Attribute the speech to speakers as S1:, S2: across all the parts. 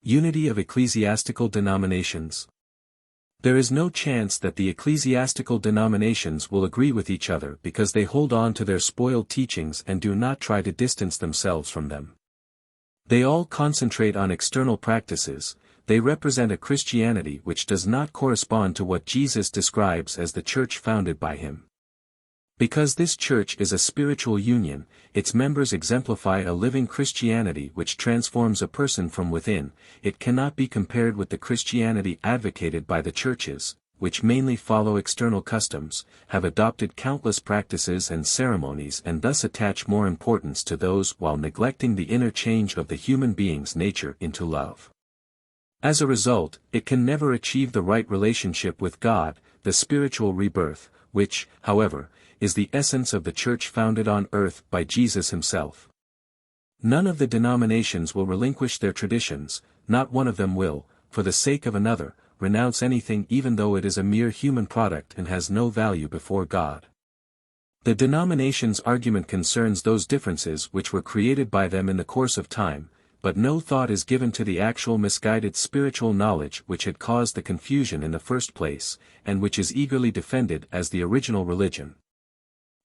S1: Unity of ecclesiastical denominations. There is no chance that the ecclesiastical denominations will agree with each other because they hold on to their spoiled teachings and do not try to distance themselves from them. They all concentrate on external practices. They represent a Christianity which does not correspond to what Jesus describes as the church founded by him. Because this church is a spiritual union, its members exemplify a living Christianity which transforms a person from within. It cannot be compared with the Christianity advocated by the churches, which mainly follow external customs, have adopted countless practices and ceremonies and thus attach more importance to those while neglecting the inner change of the human being's nature into love. As a result, it can never achieve the right relationship with God, the spiritual rebirth, which, however, is the essence of the church founded on earth by Jesus himself. None of the denominations will relinquish their traditions, not one of them will, for the sake of another, renounce anything even though it is a mere human product and has no value before God. The denominations' argument concerns those differences which were created by them in the course of time, but no thought is given to the actual misguided spiritual knowledge which had caused the confusion in the first place, and which is eagerly defended as the original religion.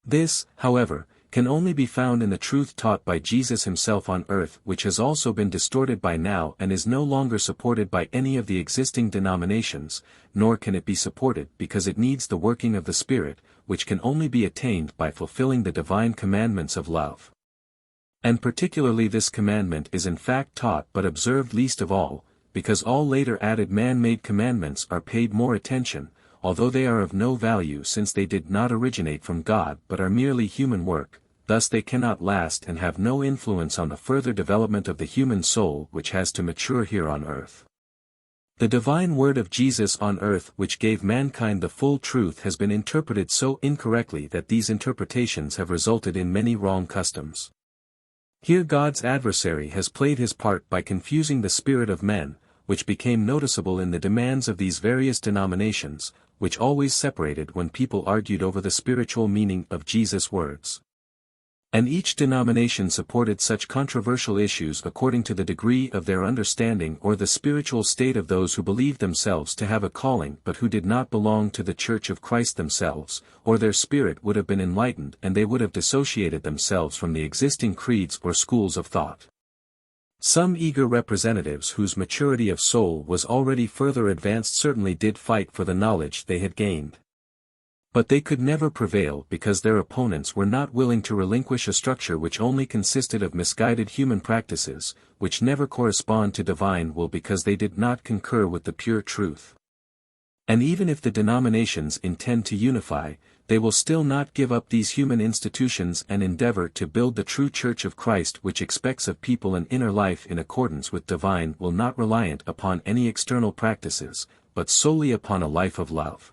S1: This, however, can only be found in the truth taught by Jesus himself on earth, which has also been distorted by now and is no longer supported by any of the existing denominations, nor can it be supported because it needs the working of the Spirit, which can only be attained by fulfilling the divine commandments of love. And particularly this commandment is in fact taught but observed least of all, because all later added man-made commandments are paid more attention, although they are of no value since they did not originate from God but are merely human work, thus they cannot last and have no influence on the further development of the human soul which has to mature here on earth. The divine word of Jesus on earth which gave mankind the full truth has been interpreted so incorrectly that these interpretations have resulted in many wrong customs. Here God's adversary has played his part by confusing the spirit of men, which became noticeable in the demands of these various denominations, which always separated when people argued over the spiritual meaning of Jesus' words. And each denomination supported such controversial issues according to the degree of their understanding or the spiritual state of those who believed themselves to have a calling but who did not belong to the Church of Christ themselves, or their spirit would have been enlightened and they would have dissociated themselves from the existing creeds or schools of thought. Some eager representatives whose maturity of soul was already further advanced certainly did fight for the knowledge they had gained. But they could never prevail because their opponents were not willing to relinquish a structure which only consisted of misguided human practices, which never correspond to divine will because they did not concur with the pure truth. And even if the denominations intend to unify, they will still not give up these human institutions and endeavor to build the true Church of Christ which expects of people an inner life in accordance with divine will not reliant upon any external practices, but solely upon a life of love.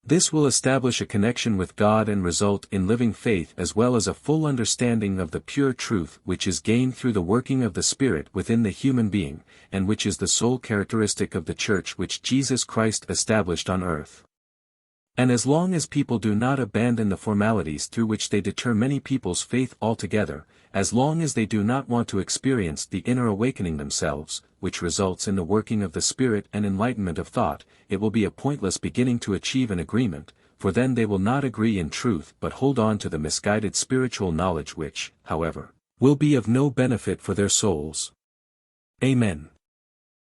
S1: This will establish a connection with God and result in living faith as well as a full understanding of the pure truth which is gained through the working of the Spirit within the human being, and which is the sole characteristic of the Church which Jesus Christ established on earth. And as long as people do not abandon the formalities through which they deter many people's faith altogether, as long as they do not want to experience the inner awakening themselves, which results in the working of the Spirit and enlightenment of thought, it will be a pointless beginning to achieve an agreement, for then they will not agree in truth but hold on to the misguided spiritual knowledge which, however, will be of no benefit for their souls. Amen.